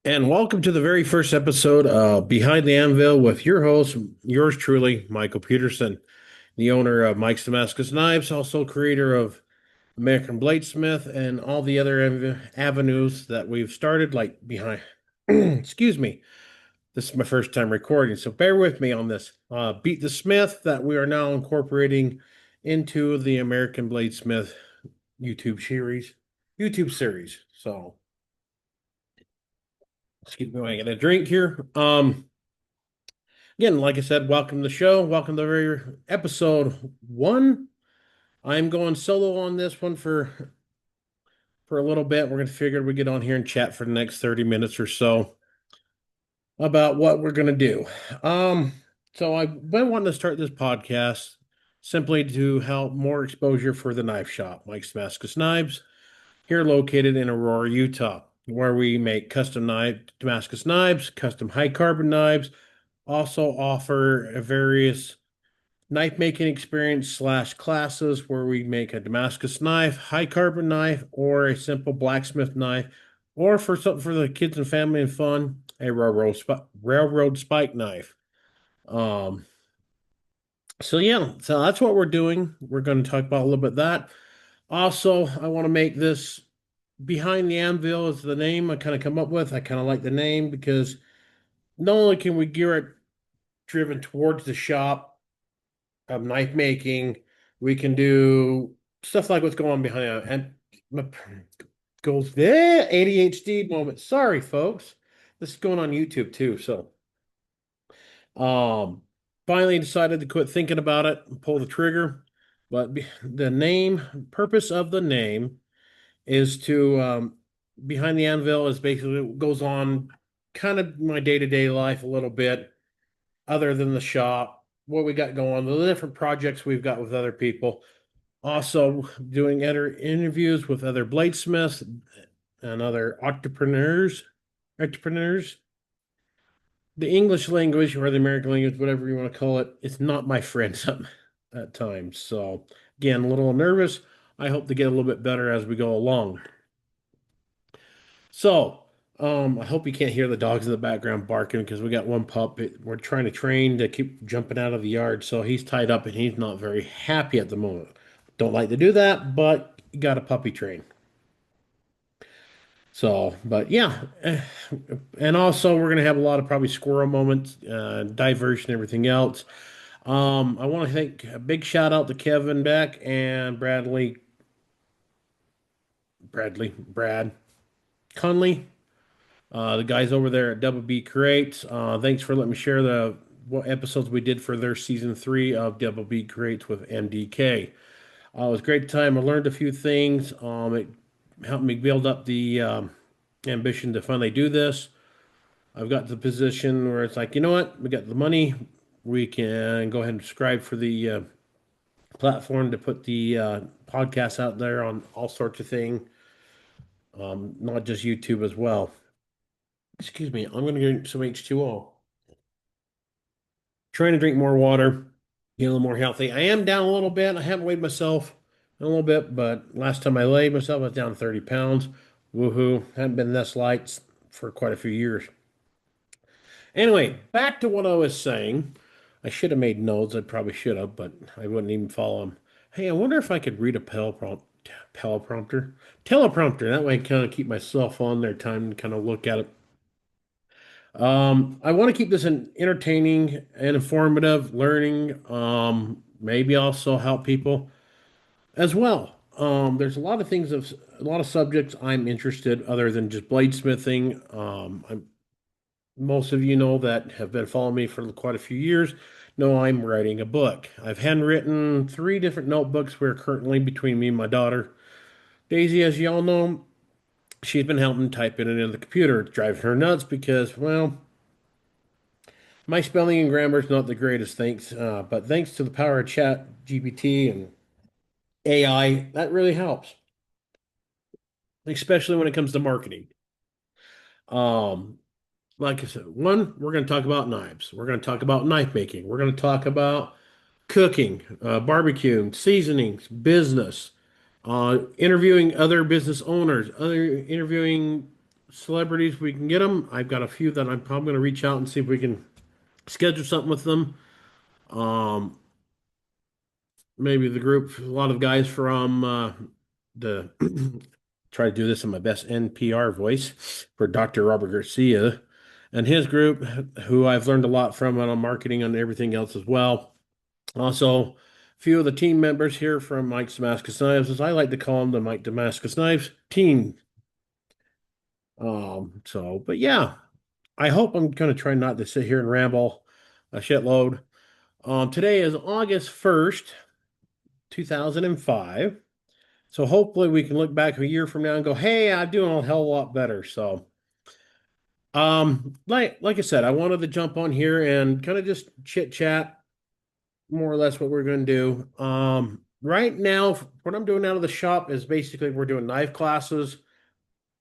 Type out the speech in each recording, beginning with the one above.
And welcome to the very first episode of Behind the Anvil with your host, yours truly, Michael Peterson, the owner of Mike's Damascus Knives, also creator of American Bladesmith and all the other avenues that we've started, like behind, excuse me, this is my first time recording, so bear with me on this. Beat the Smith that we are now incorporating into the American Bladesmith YouTube series, YouTube series. So, excuse me, I get a drink here. Again, like I said, welcome to the show. Welcome to very episode one. I'm going solo on this one for a little bit. We're gonna figure we get on here and chat for the next 30 minutes or so about what we're gonna do. Um, so I've been wanting to start this podcast simply to help more exposure for the knife shop, Mike's Damascus Knives, here located in Aurora, Utah, where we make custom knife Damascus knives, custom high carbon knives, also offer various knife making experience slash classes where we make a Damascus knife, high carbon knife, or a simple blacksmith knife, or for something for the kids and family and fun, a railroad spike knife. Um, so yeah, so that's what we're doing. We're going to talk about a little bit of that. Also, I want to make this Behind the Anvil is the name I kind of come up with. I kind of like the name because not only can we gear it driven towards the shop of knife making. We can do stuff like what's going on behind it. And my goes there, ADHD moment. Sorry, folks. This is going on YouTube too. So, um, finally decided to quit thinking about it and pull the trigger. But the name, purpose of the name is to Behind the Anvil is basically what goes on kind of my day-to-day life a little bit, other than the shop, what we got going, the different projects we've got with other people. Also, doing other interviews with other bladesmiths and other entrepreneurs. Entrepreneurs. The English language or the American language, whatever you want to call it, it's not my friend at times. So, again, a little nervous. I hope to get a little bit better as we go along. So, I hope you can't hear the dogs in the background barking because we got one pup. We're trying to train to keep jumping out of the yard, so he's tied up and he's not very happy at the moment. Don't like to do that, but you got a puppy train. So, but yeah, and also we're gonna have a lot of probably squirrel moments, diversion, everything else. I want to thank a big shout out to Kevin Beck and Brad Conley. The guys over there at Double B Creates. Thanks for letting me share the what episodes we did for their season three of Double B Creates with MDK. It was a great time. I learned a few things. It helped me build up the ambition to finally do this. I've got to the position where it's like, you know what? We got the money. We can go ahead and subscribe for the platform to put the podcast out there on all sorts of things, not just YouTube as well. Excuse me. I'm going to drink some H2O. Trying to drink more water, get a little more healthy. I am down a little bit. I haven't weighed myself in a little bit, but last time I weighed myself, I was down 30 pounds. Woohoo. Haven't been this light for quite a few years. Anyway, back to what I was saying. I should have made notes. I probably should have, but I wouldn't even follow them. Hey, I wonder if I could read a teleprompter. Teleprompter. That way I kind of keep myself on there time to kind of look at it. I want to keep this entertaining and informative, learning, maybe also help people as well. There's a lot of things of a lot of subjects I'm interested other than just bladesmithing. Most of you know that have been following me for quite a few years know I'm writing a book. I've handwritten three different notebooks. We're currently between me and my daughter Daisy, as you all know, she's been helping type it into the computer. It's driving her nuts because, well, my spelling and grammar is not the greatest, thanks, but thanks to the power of Chat GPT and AI, that really helps, especially when it comes to marketing. Um, like I said, one, we're going to talk about knives. We're going to talk about knife making. We're going to talk about cooking, barbecuing, seasonings, business, interviewing other business owners, other interviewing celebrities we can get them. I've got a few that I'm probably going to reach out and see if we can schedule something with them. Um, Maybe the group, a lot of guys from the try to do this in my best NPR voice for Dr. Robert Garcia and his group, who I've learned a lot from on marketing and everything else as well. Also, a few of the team members here from Mike's Damascus Knives, as I like to call them, the Mike Damascus Knives team. But yeah, I hope I'm going to try not to sit here and ramble a shitload. Today is August 1st, 2005. So hopefully we can look back a year from now and go, hey, I'm doing a hell of a lot better. So, like I said, I wanted to jump on here and kind of just chit chat more or less what we're going to do. Right now, what I'm doing out of the shop is basically we're doing knife classes,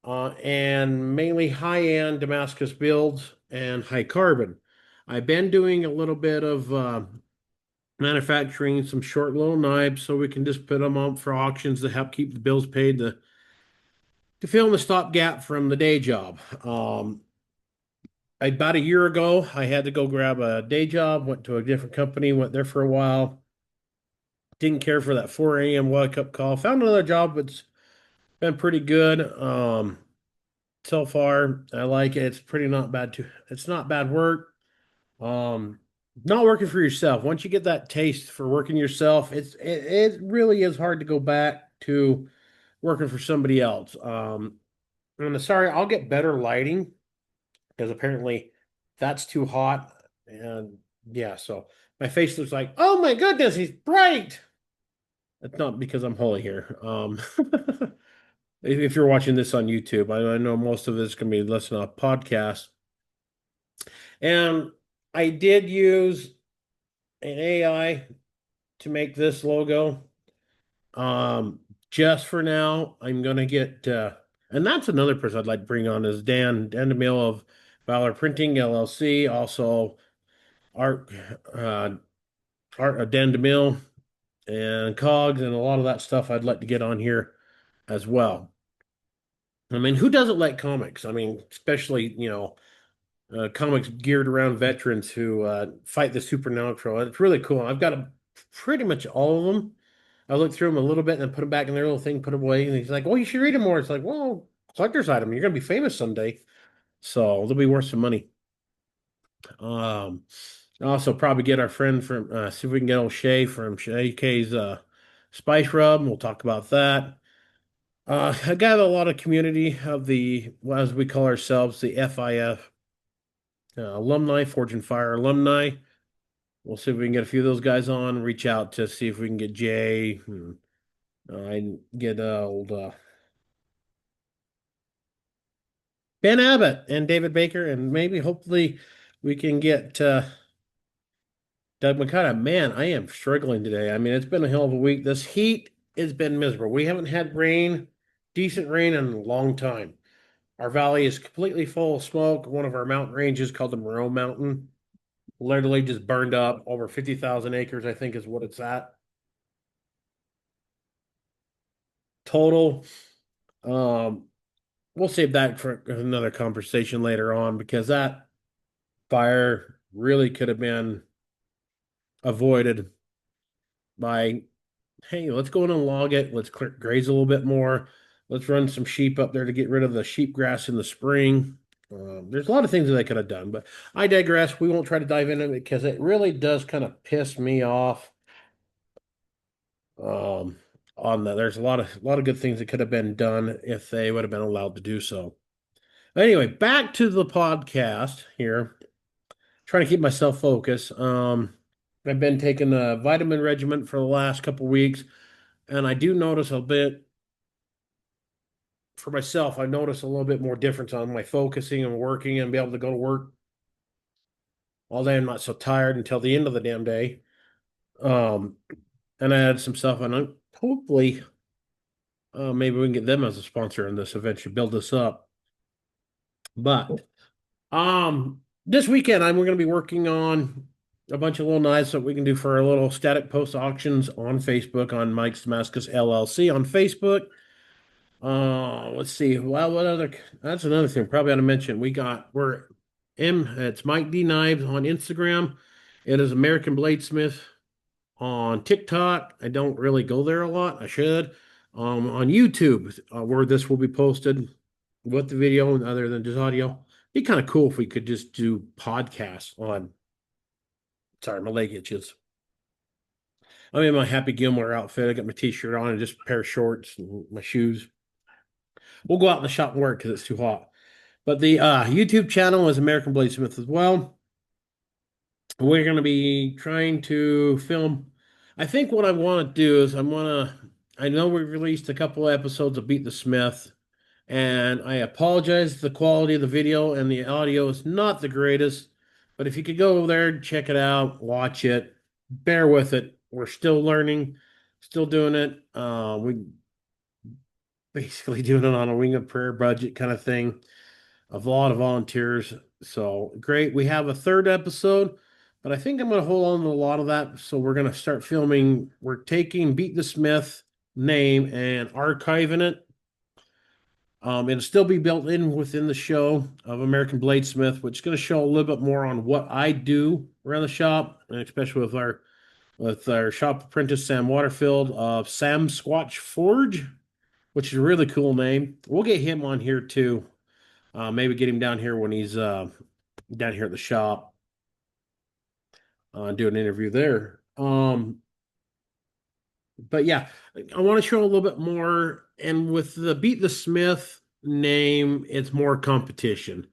and mainly high-end Damascus builds and high carbon. I've been doing a little bit of manufacturing some short little knives so we can just put them on for auctions to help keep the bills paid to fill in the stopgap from the day job. About a year ago, I had to go grab a day job, went to a different company, went there for a while. Didn't care for that 4 a.m. wake up call. Found another job that's been pretty good. So far, I like it. It's pretty not bad too. It's not bad work. Um, Not working for yourself. Once you get that taste for working yourself, it really is hard to go back to working for somebody else. And sorry, I'll get better lighting because apparently that's too hot. And yeah, so my face looks like, oh my goodness, he's bright. It's not because I'm holy here. If you're watching this on YouTube, I know most of this can be listening on a podcast. And I did use an AI to make this logo. Um, just for now, I'm gonna get and that's another person I'd like to bring on is Dan DeMille of Valor Printing LLC, also Art Art Dan DeMille and Cogs and a lot of that stuff I'd like to get on here as well. I mean, who doesn't like comics? I mean, especially, comics geared around veterans who fight the supernatural. It's really cool. I've got pretty much all of them. I looked through them a little bit and then put them back in their little thing, put them away. And he's like, well, you should read them more. It's like, well, collector's item. You're going to be famous someday. So they'll be worth some money. Um, Also probably get our friend from, see if we can get old Shay from Shay K's Spice Rub. We'll talk about that. I got a lot of community of the, well, as we call ourselves, the FIF alumni, Forge and Fire alumni. We'll see if we can get a few of those guys on, reach out to see if we can get Jay, I get old Ben Abbott and David Baker, and maybe hopefully we can get Doug McCutcheon. Man, I am struggling today. I mean, it's been a hell of a week. This heat has been miserable. We haven't had rain, decent rain in a long time. Our valley is completely full of smoke. One of our mountain ranges called the Moreau Mountain literally just burned up. Over 50,000 acres, I think, is what it's at total. Um, we'll save that for another conversation later on because that fire really could have been avoided by, hey, let's go in and log it. Let's graze a little bit more. Let's run some sheep up there to get rid of the sheep grass in the spring. There's a lot of things that they could have done, but I digress. We won't try to dive into it because it really does kind of piss me off. Um, on that, there's a lot of good things that could have been done if they would have been allowed to do so. Anyway, back to the podcast here. Trying to keep myself focused. I've been taking a vitamin regimen for the last couple weeks, and I do notice a bit for myself. I notice a little bit more difference on my focusing and working and be able to go to work all day. I'm not so tired until the end of the damn day. Um, and I had some stuff, and hopefully, maybe we can get them as a sponsor in this eventually, build this up. But this weekend, we're going to be working on a bunch of little knives that we can do for our little static post auctions on Facebook on Mike's Damascus LLC on Facebook. Let's see. Well, what other? That's another thing. Probably ought to mention. It's Mike D Knives on Instagram. It is American Bladesmith on TikTok. I don't really go there a lot. I should. On YouTube, where this will be posted with the video, other than just audio. Be kind of cool if we could just do podcasts on. Sorry, my leg itches. I'm in my Happy Gilmore outfit. I got my t-shirt on and just a pair of shorts and my shoes. We'll go out in the shop and work because it's too hot. But the YouTube channel is American Bladesmith as well. We're going to be trying to film. I think what I want to do is I know we released a couple of episodes of Beat the Smith, and I apologize. The quality of the video and the audio is not the greatest, but if you could go over there and check it out, watch it, bear with it. We're still learning, still doing it. We basically doing it on a wing of prayer budget kind of thing. A lot of volunteers. So great. We have a third episode, but I think I'm going to hold on to a lot of that. So we're going to start filming. We're taking Beat the Smith name and archiving it. It'll still be built in within the show of American Bladesmith, which is going to show a little bit more on what I do around the shop, and especially with our shop apprentice Sam Waterfield of Sam Squatch Forge, which is a really cool name. We'll get him on here too. Maybe get him down here when he's down here at the shop, do an interview there. But yeah, I want to show a little bit more. And with the Beat the Smith name, it's more competition.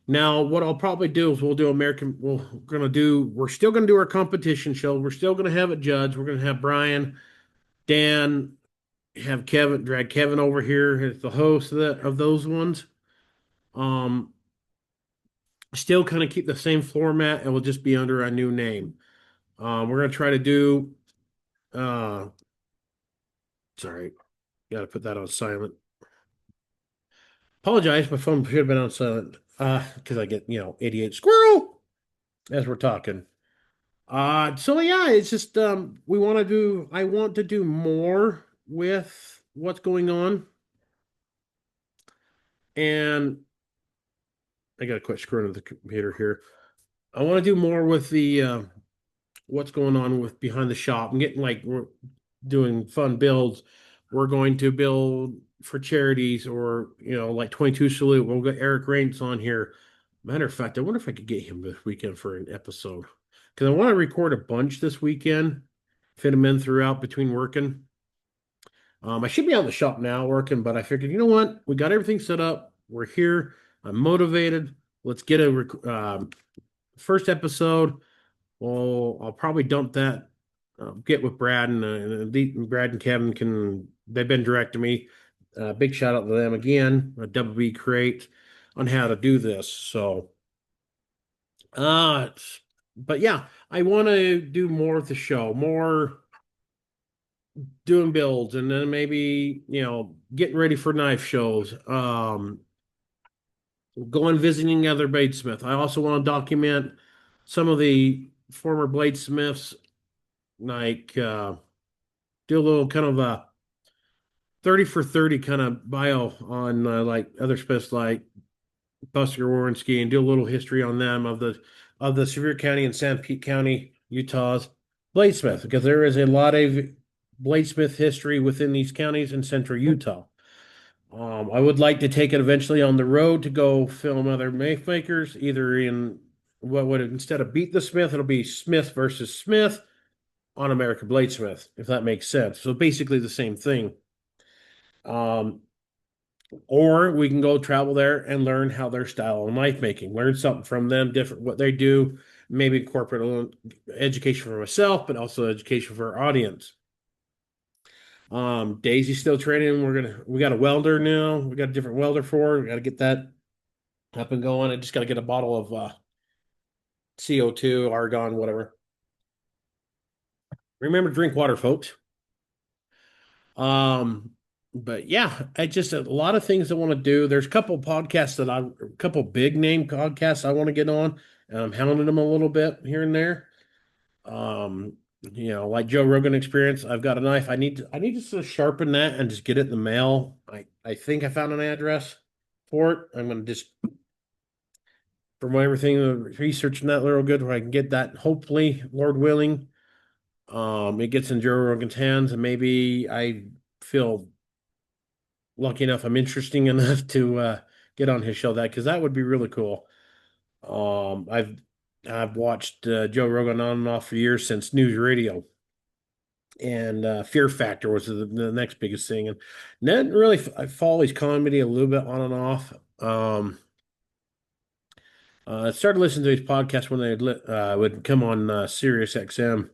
Now, what I'll probably do is we're still gonna do our competition show. We're still gonna have it judged. We're gonna have Brian, Dan, have drag Kevin over here as the host of those ones. Um, Still kind of keep the same format. It will just be under a new name. We're gonna try to do. Uh, Sorry, got to put that on silent. Apologize, my phone should have been on silent. Because I get 88 squirrel as we're talking. So yeah, it's just we want to do. I want to do more with what's going on, and I got to quit screwing with the computer here. I want to do more with the what's going on with behind the shop and getting we're doing fun builds. We're going to build for charities or like 22 Salute. We'll get Eric Rains on here. Matter of fact, I wonder if I could get him this weekend for an episode because I want to record a bunch this weekend, fit them in throughout between working. I should be out in the shop now working, but I figured, you know what? We got everything set up. We're here. I'm motivated. Let's get a first episode. Well, I'll probably dump that. Get with Brad and Brad and Kevin they've been directing me. Big shout out to them again. A Double B Crate on how to do this. So, but yeah, I want to do more of the show, more doing builds, and then maybe getting ready for knife shows. Going visiting other bladesmith. I also want to document some of the former bladesmiths, like do a little kind of a 30 for 30 kind of bio on like other smiths like Buster Warrenski, and do a little history on them of the Sevier County and San Pete County, Utah's bladesmith, because there is a lot of bladesmith history within these counties in central Utah. I would like to take it eventually on the road to go film other knife makers, either in what would instead of Beat the Smith, it'll be Smith versus Smith on American Bladesmith, if that makes sense. So basically the same thing. Or we can go travel there and learn how their style of knife making, learn something from them, different what they do, maybe incorporate a little education for myself, but also education for our audience. Daisy's still training. We got a welder now. We got a different welder for her. We got to get that up and going. I just got to get a bottle of CO2, argon, whatever. Remember to drink water, folks. But yeah, I just a lot of things I want to do. There's a couple podcasts a couple big name podcasts I want to get on, and I'm hounding them a little bit here and there. like Joe Rogan experience. I've got a knife. I need to sort of sharpen that and just get it in the mail. I think I found an address for it. I'm gonna just from everything researching that little good where I can get that hopefully, Lord willing. It gets in Joe Rogan's hands and maybe I feel lucky enough I'm interesting enough to get on his show that because that would be really cool. I've watched Joe Rogan on and off for years since news radio, and Fear Factor was the next biggest thing. And then really, I follow his comedy a little bit on and off. I started listening to his podcast when would come on Sirius XM.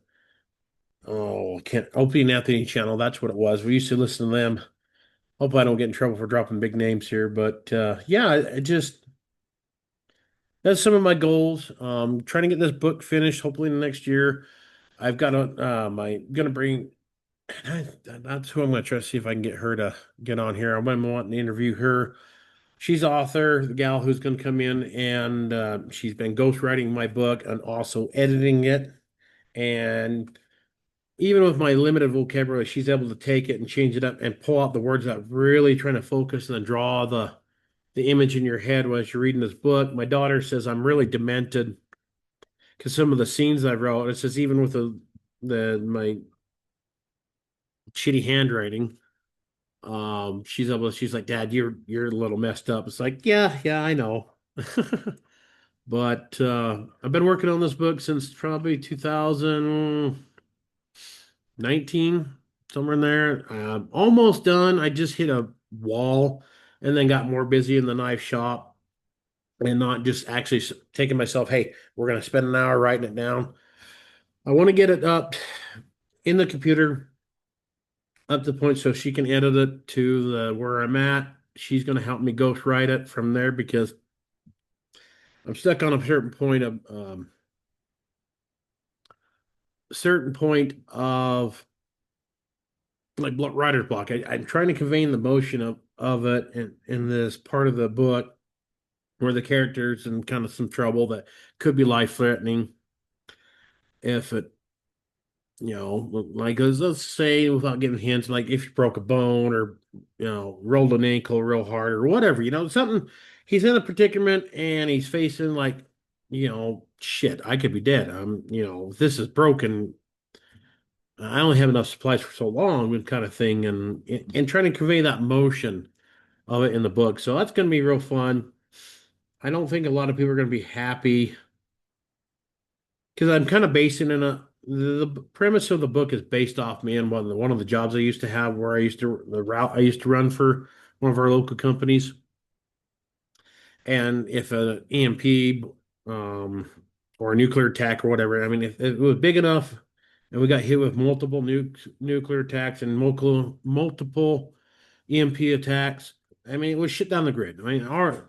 Oh, can't Opie and Anthony channel. That's what it was. We used to listen to them. Hope I don't get in trouble for dropping big names here, but yeah, I just that's some of my goals. Trying to get this book finished, hopefully in the next year. I've got my gonna bring. That's who I'm gonna try to see if I can get her to get on here. I'm wanting to interview her. She's the author, the gal who's gonna come in, and she's been ghostwriting my book and also editing it. And even with my limited vocabulary, she's able to take it and change it up and pull out the words that really trying to focus and then draw the image in your head as you're reading this book. My daughter says I'm really demented because some of the scenes I wrote, it says even with the my shitty handwriting, she's like, Dad, you're a little messed up. It's like, yeah, I know. But I've been working on this book since probably 2019, somewhere in there. Almost done. I just hit a wall and then got more busy in the knife shop and not just actually taking myself, hey, we're going to spend an hour writing it down. I want to get it up in the computer up to the point so she can edit it to the where I'm at. She's going to help me ghostwrite it from there because I'm stuck on a certain point of like writer's block. I'm trying to convey the emotion of it in this part of the book where the characters in kind of some trouble that could be life threatening if it like let's say without giving hints, like if you broke a bone or rolled an ankle real hard or whatever, something. He's in a predicament and he's facing like, shit, I could be dead. If this is broken, I only have enough supplies for so long, and kind of thing, and trying to convey that motion of it in the book. So that's going to be real fun. I don't think a lot of people are going to be happy because I'm kind of basing in the premise of the book is based off me and one of the jobs I used to have where the route I used to run for one of our local companies. And if an EMP or a nuclear attack or whatever, I mean, if it was big enough and we got hit with multiple nuclear attacks and multiple EMP attacks, I mean, it was shit down the grid. I mean, our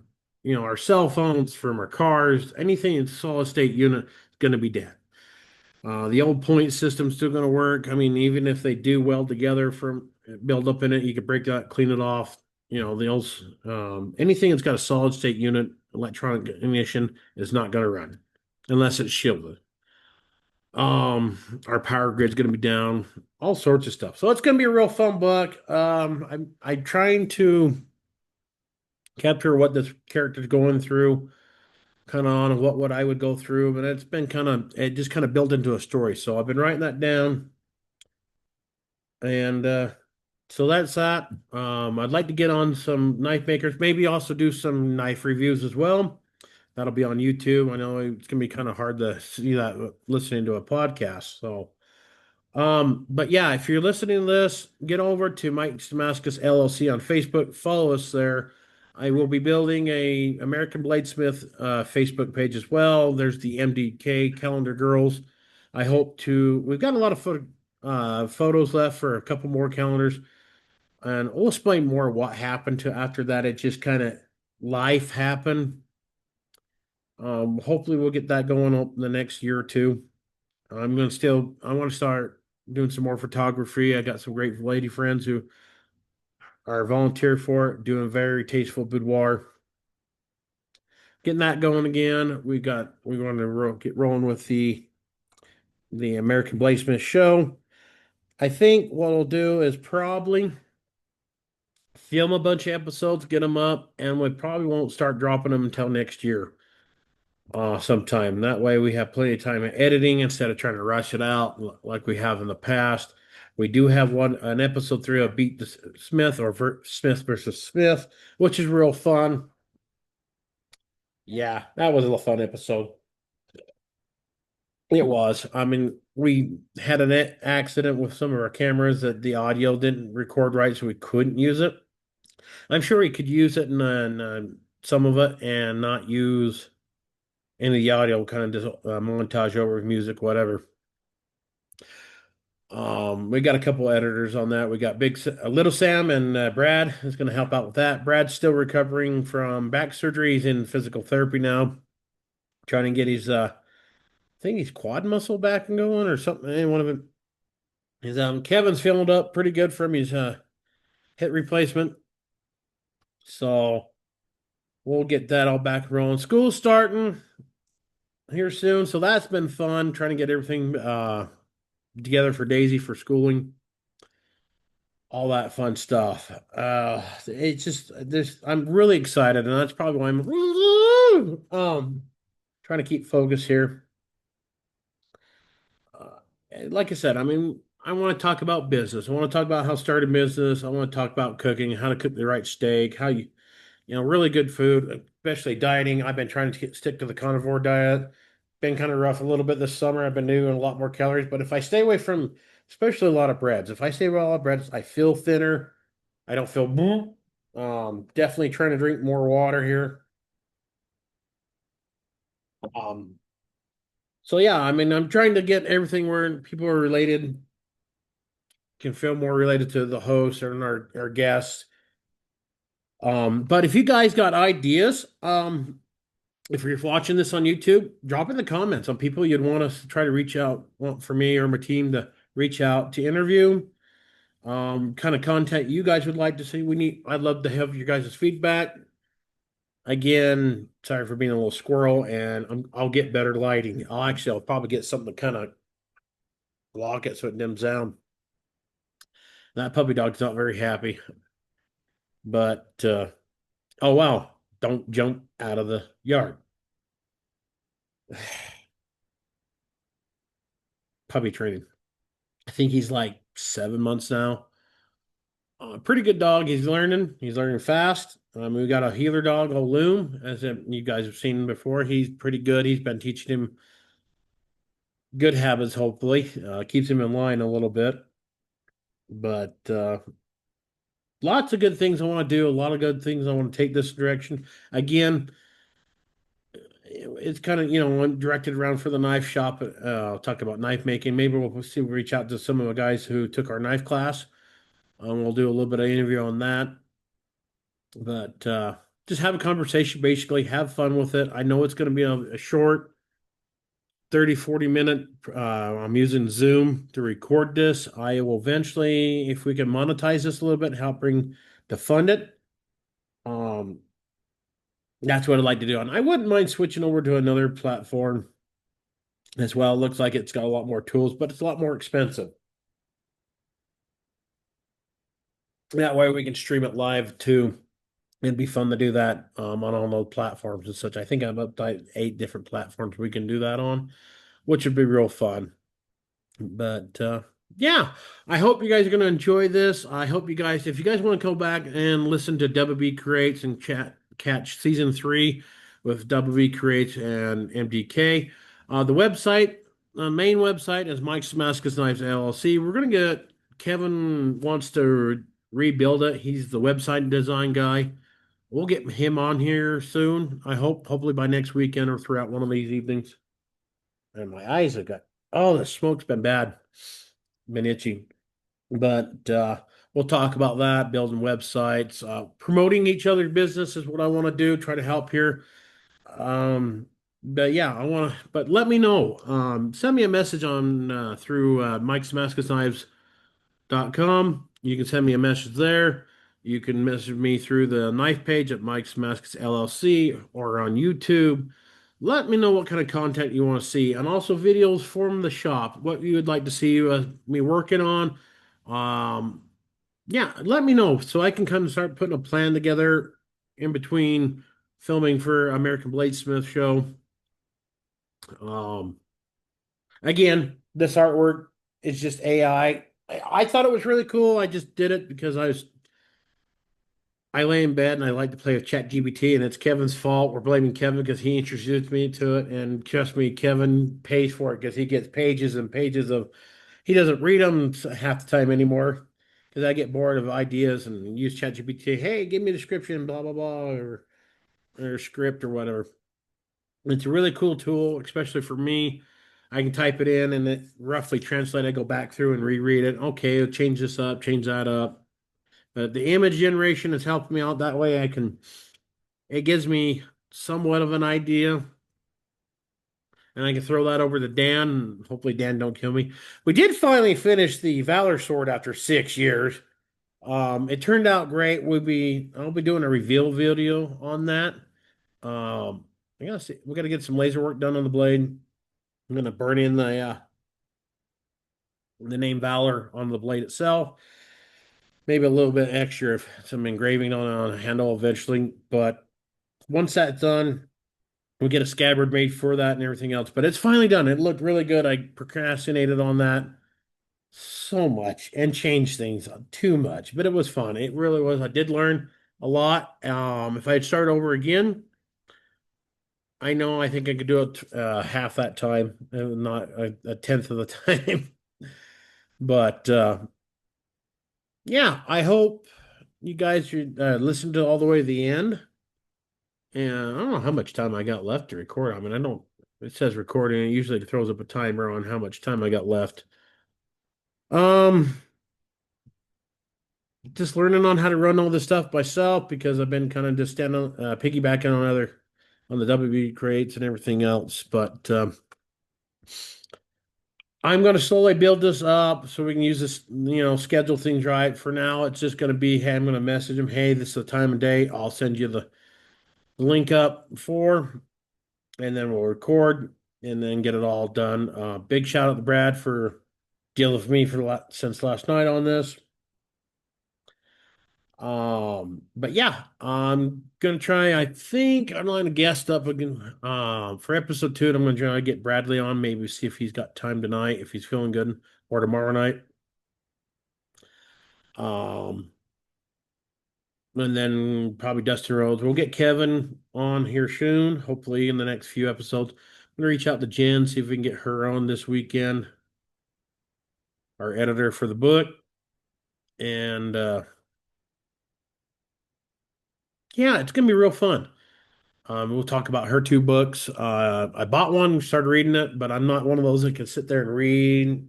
cell phones from our cars, anything in solid state unit is going to be dead. The old point system's still going to work. I mean, even if they do weld together from build up in it, you could break that, clean it off. The old anything that's got a solid state unit, electronic ignition is not going to run unless it's shielded. Our power grid's going to be down, all sorts of stuff. So it's going to be a real fun book. I'm trying to capture what this character's going through kind of on what I would go through, but it just kind of built into a story. So I've been writing that down, and so that's that. I'd like to get on some knife makers, maybe also do some knife reviews as well. That'll be on YouTube. I know it's gonna be kind of hard to see that listening to a podcast. So but yeah, if you're listening to this, get over to Mike's Damascus LLC on Facebook. Follow us there. I will be building a American Bladesmith Facebook page as well. There's the MDK Calendar Girls. We've got a lot of photos left for a couple more calendars, and we'll explain more what happened to after that. It just kind of life happened. Hopefully we'll get that going up in the next year or two. I want to start doing some more photography. I got some great lady friends who are volunteer for it, doing very tasteful boudoir. Getting that going again. We want to get rolling with the the American Bladesmith show. I think what we'll do is probably film a bunch of episodes, get them up, and we probably won't start dropping them until next year, sometime. That way we have plenty of time of editing instead of trying to rush it out like we have in the past. We do have an episode 3 of Beat the Smith or Smith versus Smith, which is real fun. Yeah, that was a fun episode. It was. I mean, we had an accident with some of our cameras that the audio didn't record right, so we couldn't use it. I'm sure we could use it in some of it and not use any of the audio, kind of just montage over with music, whatever. We got a couple editors on that. We got Little Sam and Brad is going to help out with that. Brad's still recovering from back surgery. He's in physical therapy now, trying to get his I think he's quad muscle back and going or something. One of them. His Kevin's feeling up pretty good from his hip replacement. So we'll get that all back rolling. School's starting here soon, so that's been fun trying to get everything together for Daisy for schooling, all that fun stuff. It's just this. I'm really excited, and that's probably why I'm trying to keep focus here. Uh, like I said, I mean, I want to talk about business. I want to talk about how to start a business. I want to talk about cooking, how to cook the right steak, how really good food, especially dieting. I've been trying to stick to the carnivore diet. Been kind of rough a little bit this summer. I've been doing a lot more calories, but if I stay away from, especially a lot of breads, if I stay away from a lot of breads, I feel thinner. I don't feel boom. Definitely trying to drink more water here. Um, so yeah, I mean, I'm trying to get everything where people are related, can feel more related to the host and our guests. But if you guys got ideas, if you're watching this on YouTube, drop in the comments on people you'd want us to try to reach out, want for me or my team to reach out to interview. Kind of content you guys would like to see. I'd love to have your guys' feedback. Again, sorry for being a little squirrel, and I'll get better lighting. I'll probably get something to kind of block it so it dims down. That puppy dog's not very happy, but oh wow, don't jump out of the yard. Puppy training. I think he's like 7 months now. Pretty good dog. He's learning. He's learning fast. We got a healer dog, a Loom, as you guys have seen before. He's pretty good. He's been teaching him good habits, hopefully. Keeps him in line a little bit. But lots of good things I want to do. A lot of good things I want to take this direction. Again, it's kind of, directed around for the knife shop. I'll talk about knife making. Maybe we'll see, we'll reach out to some of the guys who took our knife class. We'll do a little bit of interview on that. But just have a conversation, basically, have fun with it. I know it's going to be a short 30, 40 minute. I'm using Zoom to record this. I will eventually, if we can monetize this a little bit, help bring to fund it. Um, that's what I'd like to do. And I wouldn't mind switching over to another platform as well. It looks like it's got a lot more tools, but it's a lot more expensive. That way we can stream it live too. It'd be fun to do that on all those platforms and such. I think I'm up to 8 different platforms we can do that on, which would be real fun. But yeah, I hope you guys are going to enjoy this. I hope you guys, if you guys want to go back and listen to WB Creates and catch season 3 with WB Creates and MDK, the main website is Mike's Damascus Knives LLC. We're going to get Kevin wants to rebuild it. He's the website design guy. We'll get him on here soon. I hope, hopefully by next weekend or throughout one of these evenings. And my eyes have got, oh, the smoke's been bad, been itchy. But we'll talk about that, building websites, promoting each other's business is what I want to do, try to help here. But yeah, but let me know. Send me a message on through Mike's Damascus Knives com. You can send me a message there. You can message me through the knife page at Mike's Damascus LLC or on YouTube. let me know what kind of content you want to see, and also videos from the shop, what you would like to see me working on. Um, yeah, let me know so I can kind of start putting a plan together in between filming for American Bladesmith show. Um, Again, this artwork is just AI. I thought it was really cool. I just did it because I lay in bed and I like to play with ChatGPT, and it's Kevin's fault. We're blaming Kevin because he introduced me to it, and trust me, Kevin pays for it because he gets pages and pages of. He doesn't read them half the time anymore because I get bored of ideas and use ChatGPT. Hey, give me a description, blah blah blah, or script or whatever. It's a really cool tool, especially for me. I can type it in and it roughly translate. I go back through and reread it. Okay, change this up, change that up. But the image generation has helped me out that way. It gives me somewhat of an idea, and I can throw that over to Dan, and hopefully Dan don't kill me. We did finally finish the Valor Sword after 6 years. It turned out great. I'll be doing a reveal video on that. I gotta see, we gotta get some laser work done on the blade. I'm gonna burn in the name Valor on the blade itself. Maybe a little bit extra of some engraving on a handle eventually. But once that's done, we'll get a scabbard made for that and everything else. But it's finally done. It looked really good. I procrastinated on that so much and changed things too much, but it was fun. It really was. I did learn a lot. If I'd start over again, I know I think I could do it half that time, not a tenth of the time. But yeah, I hope you guys should listen to all the way to the end. And I don't know how much time I got left to record. I mean, I don't, it says recording, and it usually throws up a timer on how much time I got left. Um, just learning on how to run all this stuff myself because I've been kind of just standing, piggybacking on on the WB crates and everything else. But I'm going to slowly build this up so we can use this, schedule things right. For now, it's just going to be, hey, I'm going to message him, hey, this is the time of day. I'll send you the link up for, and then we'll record and then get it all done. Big shout out to Brad for dealing with me since last night on this. But yeah, I'm gonna try. I think I'm going to guest up again for episode 2. And I'm gonna try to get Bradley on, maybe see if he's got time tonight, if he's feeling good, or tomorrow night. Um, and then probably Dustin Rhodes. We'll get Kevin on here soon, hopefully in the next few episodes. I'm gonna reach out to Jen, see if we can get her on this weekend, our editor for the book. And yeah, it's gonna be real fun. We'll talk about her 2 books. I bought one, started reading it, but I'm not one of those that can sit there and read.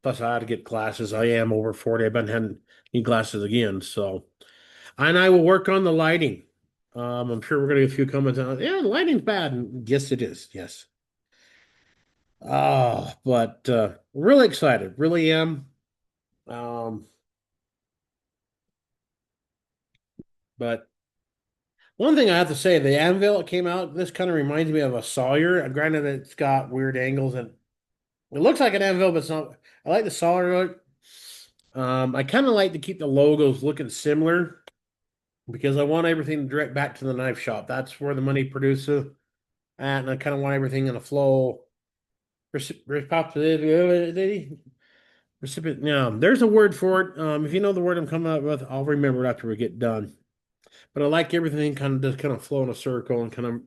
Plus, I had to get glasses. I am over 40. I've been having need glasses again. So, and I will work on the lighting. I'm sure we're going to get a few comments on, yeah, the lighting's bad. And yes, it is. Yes. But really excited. Really am. Um, but one thing I have to say, the anvil that came out, this kind of reminds me of a Sawyer. Granted, it's got weird angles and it looks like an anvil, but it's not. I like the Sawyer look. I kind of like to keep the logos looking similar because I want everything to direct back to the knife shop. That's where the money produces at, and I kind of want everything in a flow. Reciprocity. Recipient. No, there's a word for it. If you know the word I'm coming up with, I'll remember it after we get done. But I like everything kind of just kind of flow in a circle and kind of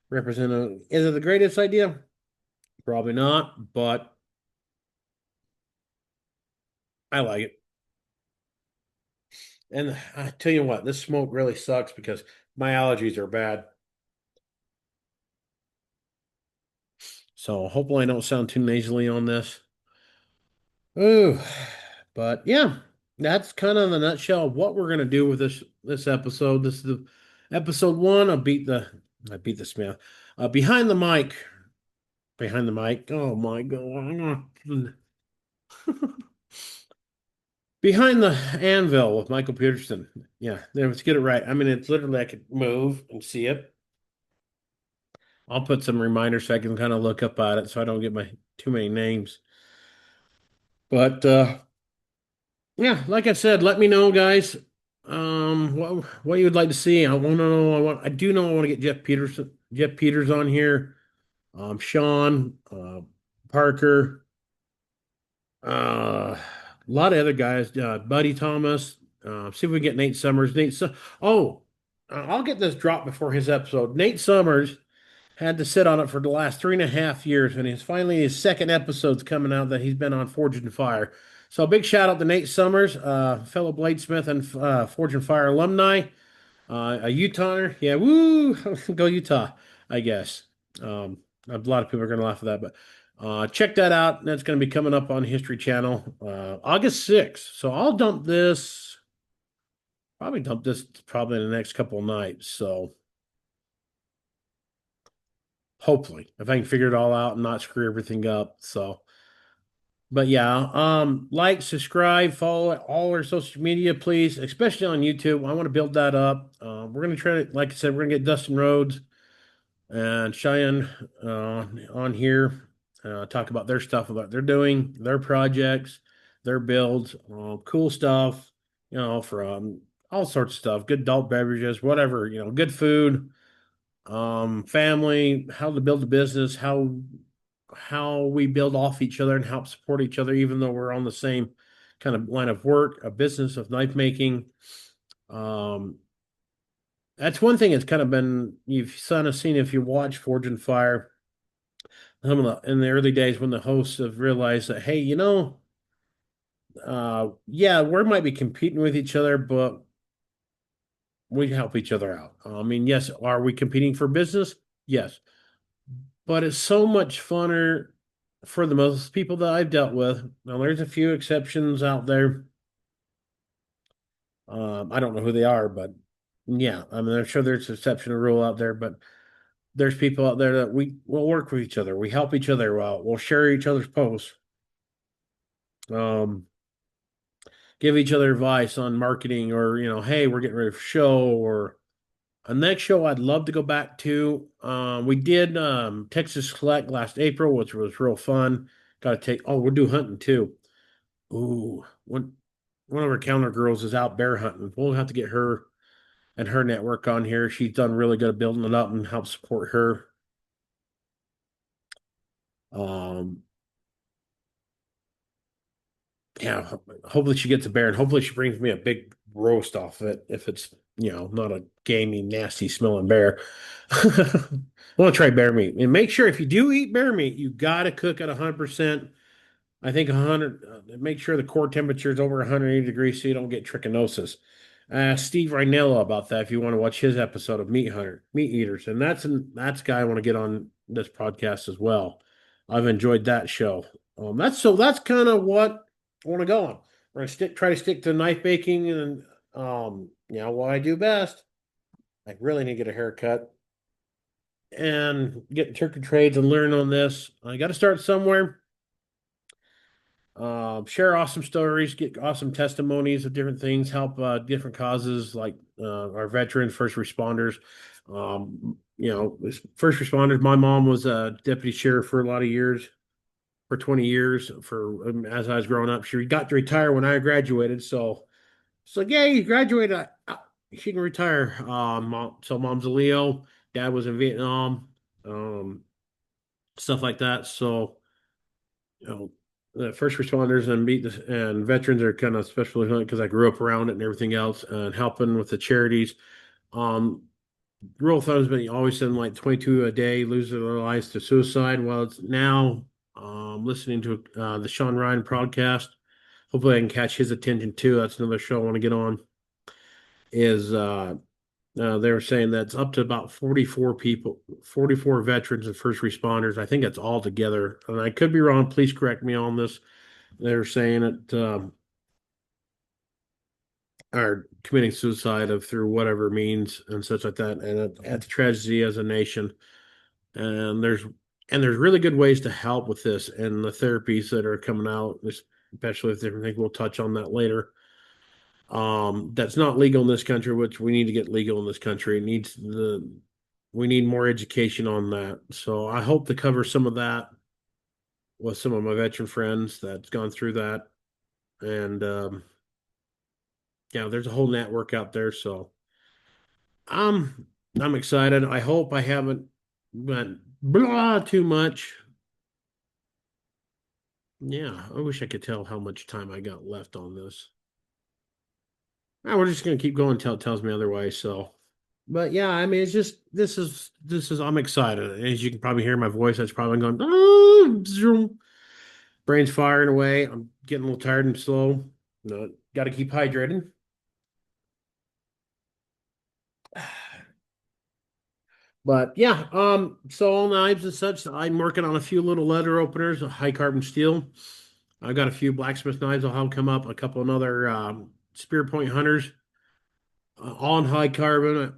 represent a. Is it the greatest idea? Probably not, but I like it. And I tell you what, this smoke really sucks because my allergies are bad. So hopefully I don't sound too nasally on this. Ooh, but yeah, that's kind of the nutshell of what we're gonna do with this episode. This is the episode 1. I beat the Smith. Behind the mic. Oh my God. Behind the Anvil with Michael Peterson. Yeah, let's get it right. I mean, it's literally I could move and see it. I'll put some reminders so I can kind of look up at it so I don't get my too many names. But yeah, like I said, let me know, guys. What you would like to see. I want to know. I do know I want to get Jeff Peters on here. Sean, Parker, a lot of other guys. Buddy Thomas. See if we can get Nate Summers. Oh, I'll get this dropped before his episode. Nate Summers had to sit on it for the last 3.5 years, and he's finally his second episode's coming out that he's been on Forge and Fire. So a big shout out to Nate Summers, fellow Bladesmith and Forge and Fire alumni, a Utaher. Yeah, woo, go Utah, I guess. A lot of people are going to laugh at that, but check that out. That's going to be coming up on History Channel August 6th. So I'll dump this probably in the next couple of nights. So hopefully, if I can figure it all out and not screw everything up. So, but yeah, like, subscribe, follow all our social media, please, especially on YouTube. I want to build that up. We're gonna try to, like I said, we're gonna get Dustin Rhodes and Cheyenne on here, talk about their stuff, about they're doing, their projects, their builds, cool stuff, from all sorts of stuff, good adult beverages, whatever, good food, family, how to build a business, how we build off each other and help support each other, even though we're on the same kind of line of work, a business of knife making. Um, that's one thing that's kind of been you've kind of seen if you watch Forge and Fire, in the early days when the hosts have realized that, hey, yeah, we might be competing with each other, but we help each other out. I mean, yes, are we competing for business? Yes. But it's so much funner for the most people that I've dealt with. Now, there's a few exceptions out there. I don't know who they are, but yeah, I mean, I'm sure there's an exception to rule out there, but there's people out there that we will work with each other. We help each other out. We'll share each other's posts, um, give each other advice on marketing or, hey, we're getting ready for a show or a next show I'd love to go back to. We did Texas Select last April, which was real fun. Got to we'll do hunting too. Ooh, one of our counter girls is out bear hunting. We'll have to get her and her network on here. She's done really good at building it up and help support her. Um, yeah, hopefully she gets a bear and hopefully she brings me a big roast off of it if it's, not a gamey, nasty smelling bear. I want to try bear meat. And make sure if you do eat bear meat, you got to cook at 100%. I think 100, make sure the core temperature is over 180 degrees so you don't get trichinosis. Steve Rhinella about that if you want to watch his episode of Meat Eaters. And that's a guy I want to get on this podcast as well. I've enjoyed that show. That's kind of what I want to go on. We're gonna try to stick to knife baking and what I do best. I really need to get a haircut and get turkey trades and learn on this. I got to start somewhere. Share awesome stories, get awesome testimonies of different things, help different causes like our veterans, first responders. First responders. My mom was a deputy sheriff for a lot of years, for 20 years. As I was growing up, she got to retire when I graduated. So it's like, yeah, you graduated. She can retire. Mom's a Leo. Dad was in Vietnam. Um, Stuff like that. So you know, the first responders and veterans are kind of especially because I grew up around it and everything else, and helping with the charities. Um, Rule of thumb has been always saying like 22 a day lose their lives to suicide. Well, it's now listening to the Sean Ryan podcast. Hopefully, I can catch his attention too. That's another show I want to get on. Is they were saying that's up to about 44 people, 44 veterans and first responders. I think that's all together. And I could be wrong. Please correct me on this. They're saying it are committing suicide through whatever means and such like that. And it's a tragedy as a nation. And there's really good ways to help with this and the therapies that are coming out, especially with different things. We'll touch on that later. That's not legal in this country, which we need to get legal in this country. It needs we need more education on that. So I hope to cover some of that with some of my veteran friends that's gone through that. And yeah, there's a whole network out there. So um, I'm excited. I hope I haven't went blah too much. Yeah, I wish I could tell how much time I got left on this. We're just gonna keep going until it tells me otherwise. So, but yeah, I mean, it's just this is I'm excited. As you can probably hear my voice, that's probably going. "Ah, zoom." Brain's firing away. I'm getting a little tired and slow. No, got to keep hydrated. But yeah, so all knives and such. I'm working on a few little letter openers, a high carbon steel. I got a few blacksmith knives. I'll have come up. A couple of other spear point hunters, all in high carbon.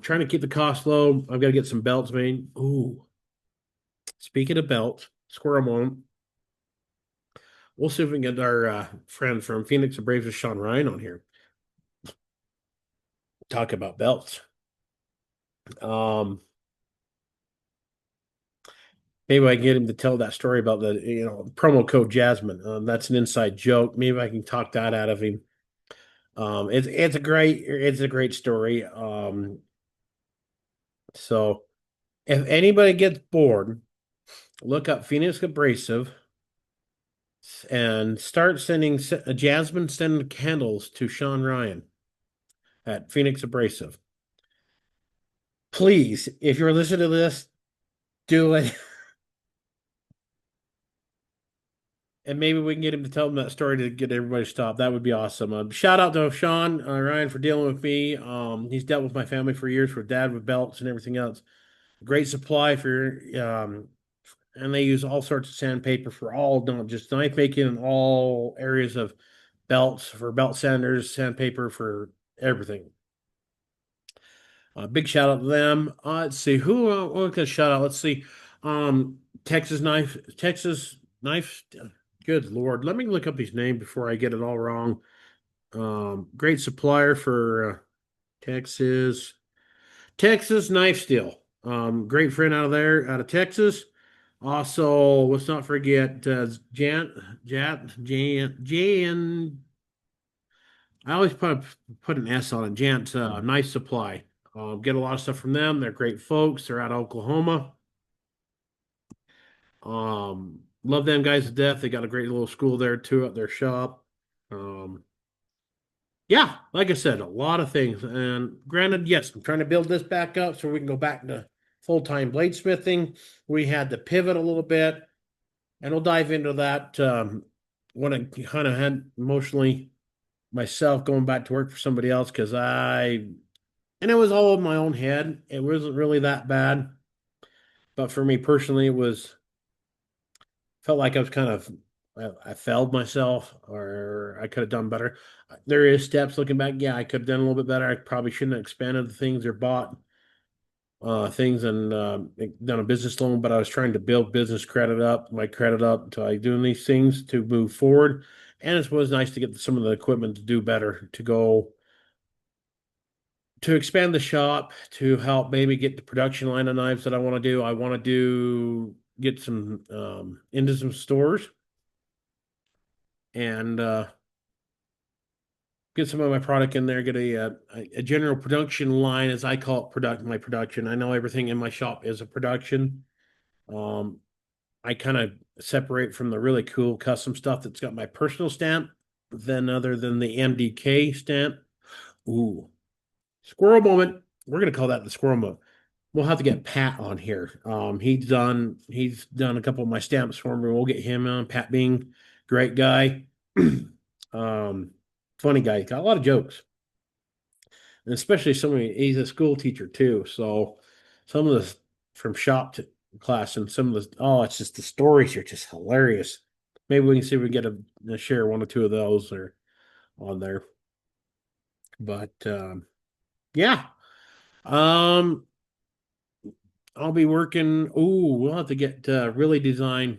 Trying to keep the cost low. I've got to get some belts made. Ooh, speaking of belts, squirrel moment. We'll see if we can get our friend from Phoenix and Braves, Sean Ryan, on here. Talk about belts. Um, Maybe I can get him to tell that story about the promo code Jasmine. That's an inside joke. Maybe I can talk that out of him. It's a great story. So if anybody gets bored, look up Phoenix Abrasive and start sending Jasmine sending candles to Sean Ryan at Phoenix Abrasive. Please, if you're listening to this, do it. And maybe we can get him to tell him that story to get everybody to stop. That would be awesome. Shout out to Sean Ryan for dealing with me. He's dealt with my family for years, for dad with belts and everything else. Great supply for, and they use all sorts of sandpaper for all, not just knife making, and all areas of belts for belt sanders, sandpaper for everything. Big shout out to them. Let's see who what can I shout out. Let's see, Texas knife. Good Lord, let me look up his name before I get it all wrong. Great supplier for Texas Knife Steel. Great friend out of there, out of Texas. Also, let's not forget Jan. I always put an S on it. Jant Knife Supply. Get a lot of stuff from them. They're great folks. They're out of Oklahoma. Love them guys to death. They got a great little school there too at their shop. Um, yeah, like I said, a lot of things. And granted, yes, I'm trying to build this back up so we can go back to full-time bladesmithing. We had to pivot a little bit, and we'll dive into that when I kind of had emotionally myself going back to work for somebody else because and it was all in my own head. It wasn't really that bad, but for me personally, it was felt like I was kind of I failed myself or I could have done better. There is steps looking back. Yeah, I could have done a little bit better. I probably shouldn't have expanded the things or bought things and done a business loan, but I was trying to build business credit up, my credit up to like doing these things to move forward. And it was nice to get some of the equipment to do better, to go to expand the shop, to help maybe get the production line of knives that I want to do. I want to get some into some stores and get some of my product in there, get a general production line, as I call it, my production. I know everything in my shop is a production. Um, I kind of separate from the really cool custom stuff that's got my personal stamp, then other than the MDK stamp. Ooh, squirrel moment. We're gonna call that the squirrel moment. We'll have to get Pat on here. He's done a couple of my stamps for me. We'll get him on. Pat being great guy. um, Funny guy. Got a lot of jokes. And especially he's a school teacher too. So some of the from shop to class and some of the it's just the stories are just hilarious. Maybe we can see if we can get a share one or two of those or on there. But yeah. Um I'll be working. Oh, we'll have to get really design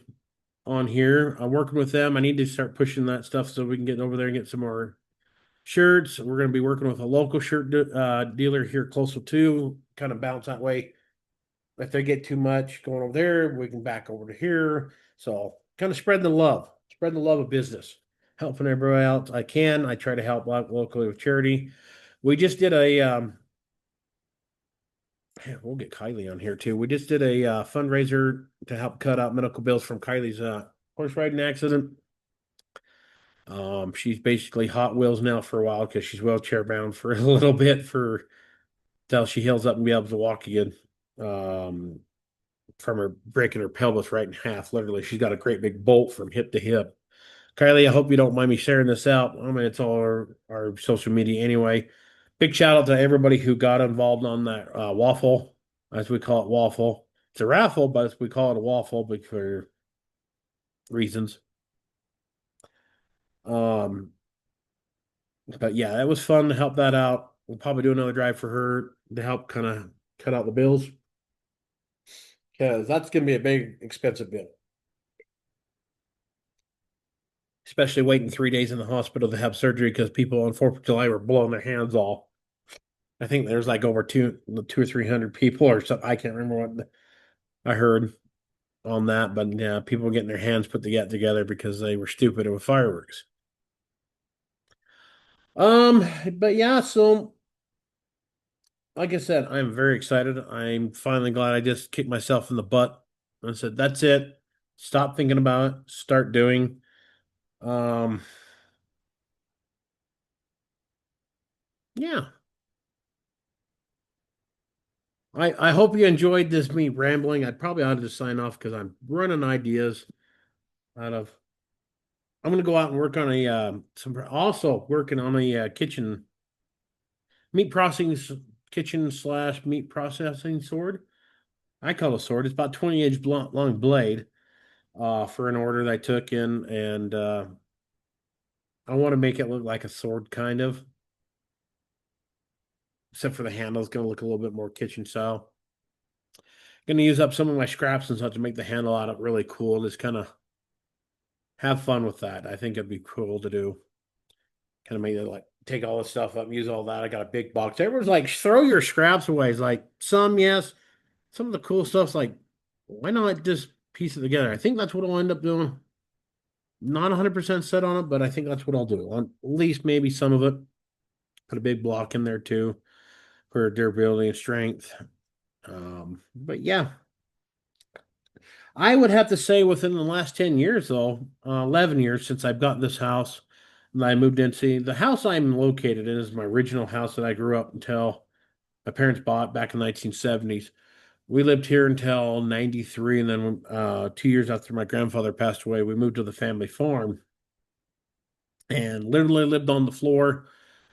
on here. I'm working with them. I need to start pushing that stuff so we can get over there and get some more shirts. We're going to be working with a local shirt dealer here closer to kind of bounce that way. if they get too much going over there, we can back over to here. So kind of spread the love of business, helping everybody out I can. I try to help out locally with charity. We just did we'll get Kylie on here too. We just did a fundraiser to help cut out medical bills from Kylie's horse riding accident. She's basically Hot Wheels now for a while because she's wheelchair bound for a little bit for till she heals up and be able to walk again. Um, from her breaking her pelvis right in half. Literally, she's got a great big bolt from hip to hip. Kylie, I hope you don't mind me sharing this out. I mean, it's all our social media anyway. Big shout out to everybody who got involved on that waffle, as we call it, waffle. It's a raffle, but we call it a waffle for reasons. Um, but yeah, it was fun to help that out. We'll probably do another drive for her to help kind of cut out the bills because that's going to be a big, expensive bill, especially waiting 3 days in the hospital to have surgery because people on 4th of July were blowing their hands off. I think there's like over two or 300 people or something. I can't remember what I heard on that, but yeah, people getting their hands put together because they were stupid with fireworks. Um, but yeah, so like I said, I'm very excited. I'm finally glad I just kicked myself in the butt and said, that's it. Stop thinking about it. Start doing. Um, yeah. I hope you enjoyed this me rambling. I probably ought to just sign off because I'm running ideas out of. I'm gonna go out and work on a some also working on a kitchen meat processing kitchen slash meat processing sword. I call it a sword. It's about 20 inch long blade for an order that I took in, and I want to make it look like a sword kind of, except for the handle is gonna look a little bit more kitchen style. Gonna use up some of my scraps and such to make the handle out of really cool. Just kind of have fun with that. I think it'd be cool to do. Kind of make it like take all this stuff up, and use all that. I got a big box. Everyone's like, throw your scraps away. It's like some, yes. Some of the cool stuff's like, why not just piece it together? I think that's what I'll end up doing. Not 100% set on it, but I think that's what I'll do. At least maybe some of it. Put a big block in there too for durability and strength. But yeah, I would have to say within the last 10 years, though, 11 years since I've gotten this house and I moved into the house I'm located in is my original house that I grew up until my parents bought back in the 1970s. We lived here until 93, and then 2 years after my grandfather passed away, we moved to the family farm and literally lived on the floor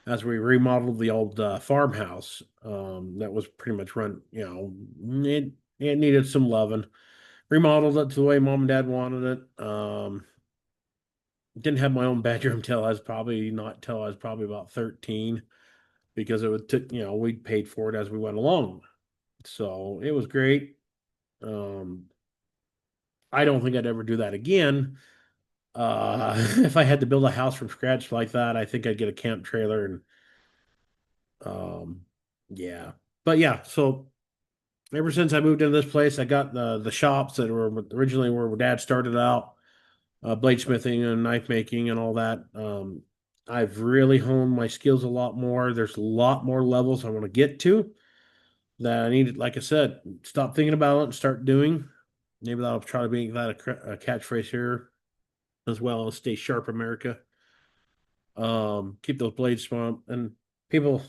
as we remodeled the old farmhouse that was pretty much run, it needed some loving. Remodeled it to the way mom and dad wanted it. Didn't have my own bedroom till I was probably not till I was probably about 13 because it would took, we paid for it as we went along. So it was great. Um, I don't think I'd ever do that again. If I had to build a house from scratch like that, I think I'd get a camp trailer and um, yeah. But yeah, so ever since I moved into this place, I got the shops that were originally where Dad started out, bladesmithing and knife making and all that. I've really honed my skills a lot more. There's a lot more levels I want to get to that I need. Like I said, stop thinking about it and start doing. Maybe that'll try to make that a catchphrase here as well as stay sharp, America. Keep those blades strong. And people,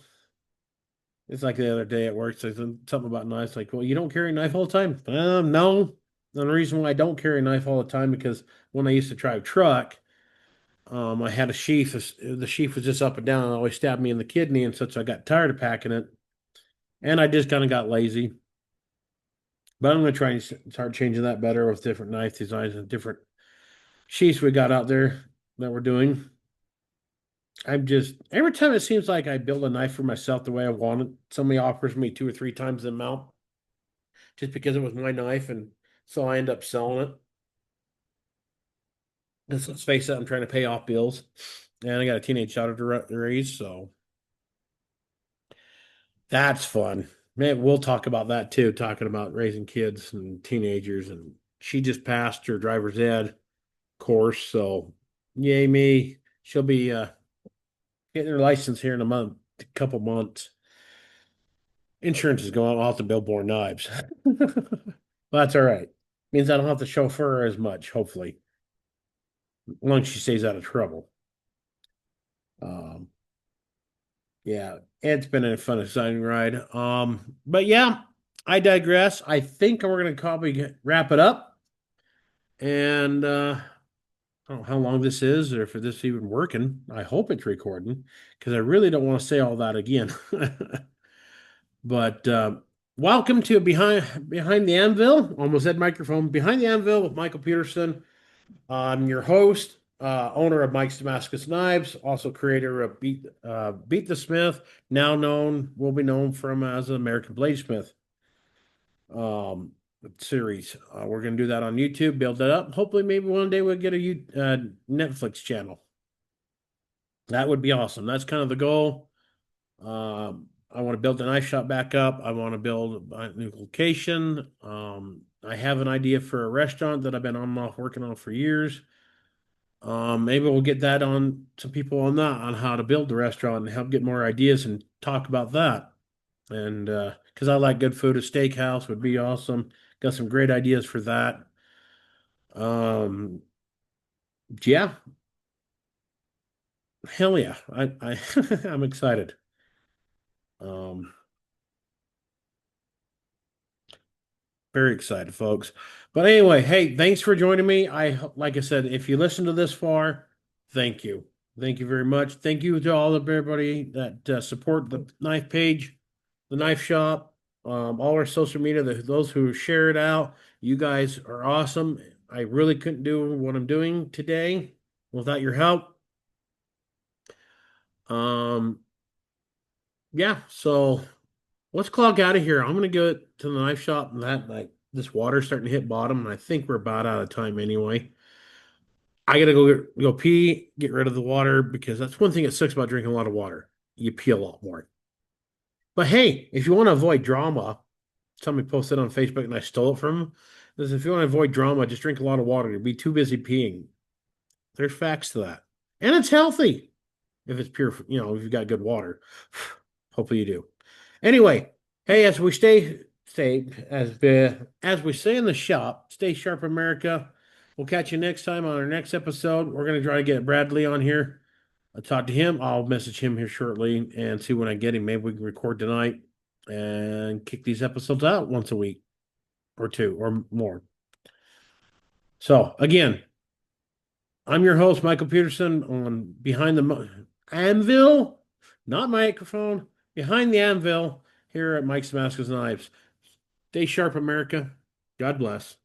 it's like the other day at work, says something about knives. Like, well, you don't carry a knife all the time. No. And the reason why I don't carry a knife all the time because when I used to drive truck, I had a sheath. The sheath was just up and down, and it always stabbed me in the kidney, and such. So I got tired of packing it, and I just kind of got lazy. But I'm going to try and start changing that better with different knife designs and different sheaths we got out there that we're doing. I'm just every time it seems like I build a knife for myself the way I want it, somebody offers me 2 or 3 times the amount just because it was my knife, and so I end up selling it. Because let's face it, I'm trying to pay off bills, and I got a teenage daughter to raise, so that's fun. Man, we'll talk about that too, talking about raising kids and teenagers. And she just passed her driver's ed course, so yay me. She'll be getting her license here in a couple months. Insurance is going. I'll have to build more knives. Well, that's all right. Means I don't have to chauffeur her as much, hopefully, as long as she stays out of trouble. Um, yeah, it's been a fun, exciting ride. But yeah, I digress. I think we're gonna probably wrap it up. And I don't know how long this is or if this is even working. I hope it's recording because I really don't want to say all that again. But welcome to Behind the Anvil. Almost said microphone. Behind the Anvil with Michael Peterson. I'm your host, owner of Mike's Damascus Knives, also creator of Beat the Smith, now known, will be known from as an American Bladesmith um, series. We're going to do that on YouTube, build that up. Hopefully, maybe one day we'll get a Netflix channel. That would be awesome. That's kind of the goal. I want to build the knife shop back up. I want to build a new location. I have an idea for a restaurant that I've been on and off working on for years. Maybe we'll get that on some people on that on how to build the restaurant and help get more ideas and talk about that. And because I like good food, a steakhouse would be awesome. Got some great ideas for that. Um, yeah, hell yeah, I I'm excited. Um, Very excited, folks. But anyway, hey, thanks for joining me. Like I said, if you listen to this far, thank you. Thank you very much. Thank you to all of everybody that support the knife page, the knife shop, all our social media, those who share it out. You guys are awesome. I really couldn't do what I'm doing today without your help. Um, yeah, so let's clock out of here. I'm gonna go to the knife shop and that like this water's starting to hit bottom, and I think we're about out of time anyway. I gotta go pee, get rid of the water because that's one thing that sucks about drinking a lot of water. You pee a lot more. But hey, if you want to avoid drama, somebody posted on Facebook and I stole it from them. Is if you want to avoid drama, just drink a lot of water. You'll be too busy peeing. There's facts to that. And it's healthy if it's pure, if you've got good water. Hopefully you do. Anyway, hey, as we as we say in the shop, stay sharp, America. We'll catch you next time on our next episode. We're gonna try to get Bradley on here. I'll talk to him. I'll message him here shortly and see when I get him. Maybe we can record tonight and kick these episodes out once a week or two or more. So again, I'm your host, Michael Peterson, on Behind the Anvil, not microphone, Behind the Anvil here at Mike's Damascus Knives. Stay sharp, America. God bless.